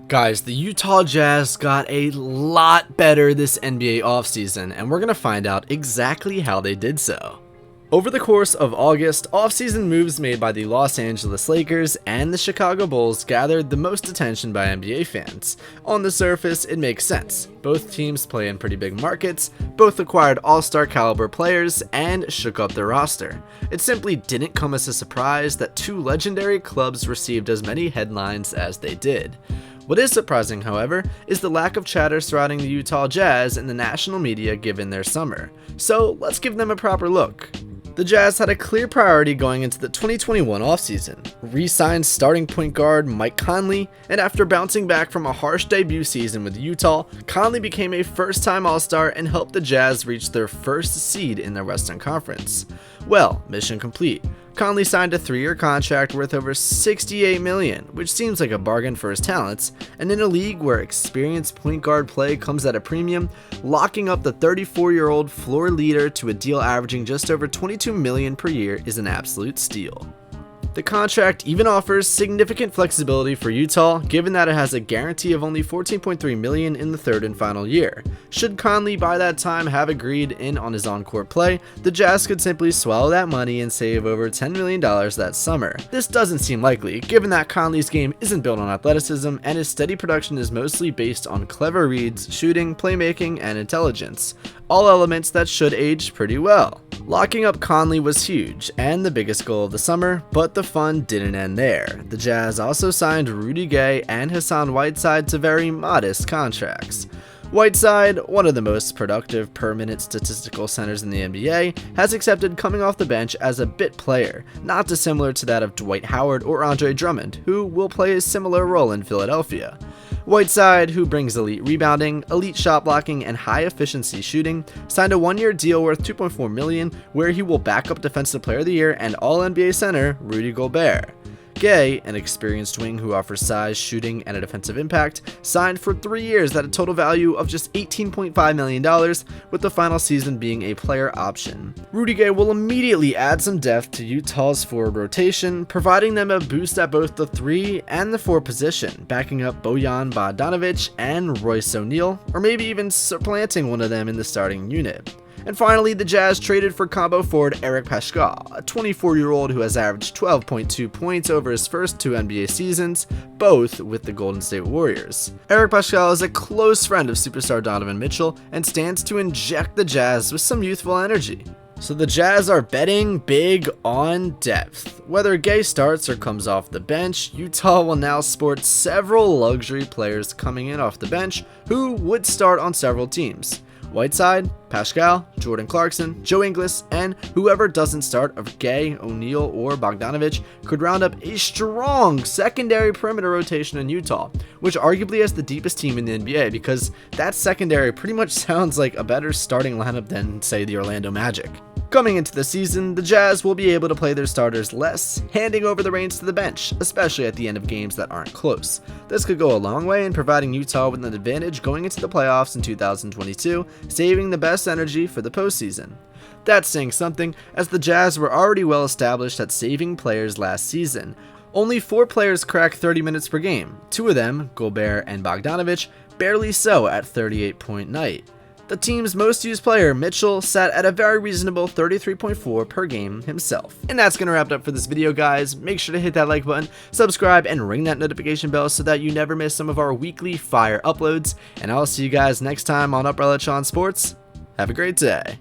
Guys, the Utah Jazz got a lot better this NBA offseason, and we're going to find out exactly how they did so. Over the course of August, offseason moves made by the Los Angeles Lakers and the Chicago Bulls gathered the most attention by NBA fans. On the surface, it makes sense. Both teams play in pretty big markets, both acquired all-star caliber players, and shook up their roster. It simply didn't come as a surprise that two legendary clubs received as many headlines as they did. What is surprising, however, is the lack of chatter surrounding the Utah Jazz in the national media given their summer. So let's give them a proper look. The Jazz had a clear priority going into the 2021 offseason. Re-signed starting point guard Mike Conley, and after bouncing back from a harsh debut season with Utah, Conley became a first-time All-Star and helped the Jazz reach their first seed in the Western Conference. Well, mission complete. Conley signed a 3-year contract worth over $68 million, which seems like a bargain for his talents, and in a league where experienced point guard play comes at a premium, locking up the 34-year-old floor leader to a deal averaging just over $22 million per year is an absolute steal. The contract even offers significant flexibility for Utah, given that it has a guarantee of only $14.3 million in the third and final year. Should Conley by that time have agreed in on his on-court play, the Jazz could simply swallow that money and save over $10 million that summer. This doesn't seem likely, given that Conley's game isn't built on athleticism and his steady production is mostly based on clever reads, shooting, playmaking, and intelligence, all elements that should age pretty well. Locking up Conley was huge and the biggest goal of the summer, but the fun didn't end there. The Jazz also signed Rudy Gay and Hassan Whiteside to very modest contracts. Whiteside, one of the most productive per-minute statistical centers in the NBA, has accepted coming off the bench as a bit player, not dissimilar to that of Dwight Howard or Andre Drummond, who will play a similar role in Philadelphia. Whiteside, who brings elite rebounding, elite shot blocking, and high-efficiency shooting, signed a 1-year deal worth $2.4 million, where he will back up Defensive Player of the Year and All-NBA center Rudy Gobert. Gay, an experienced wing who offers size, shooting, and a defensive impact, signed for 3 years at a total value of just $18.5 million, with the final season being a player option. Rudy Gay will immediately add some depth to Utah's forward rotation, providing them a boost at both the 3 and the 4 position, backing up Bojan Bogdanovic and Royce O'Neal, or maybe even supplanting one of them in the starting unit. And finally, the Jazz traded for combo forward Eric Paschall, a 24-year-old who has averaged 12.2 points over his first 2 NBA seasons, both with the Golden State Warriors. Eric Paschall is a close friend of superstar Donovan Mitchell and stands to inject the Jazz with some youthful energy. So the Jazz are betting big on depth. Whether Gay starts or comes off the bench, Utah will now sport several luxury players coming in off the bench who would start on several teams. Whiteside, Paschall, Jordan Clarkson, Joe Ingles, and whoever doesn't start of Gay, O'Neal, or Bogdanovic could round up a strong secondary perimeter rotation in Utah, which arguably has the deepest team in the NBA because that secondary pretty much sounds like a better starting lineup than, say, the Orlando Magic. Coming into the season, the Jazz will be able to play their starters less, handing over the reins to the bench, especially at the end of games that aren't close. This could go a long way in providing Utah with an advantage going into the playoffs in 2022, saving the best energy for the postseason. That's saying something, as the Jazz were already well established at saving players last season. Only 4 players crack 30 minutes per game, 2 of them, Gobert and Bogdanovic, barely so at 38-point night. The team's most used player, Mitchell, sat at a very reasonable 33.4 per game himself. And that's going to wrap it up for this video, guys. Make sure to hit that like button, subscribe, and ring that notification bell so that you never miss some of our weekly fire uploads. And I'll see you guys next time on Echelon Sports. Have a great day.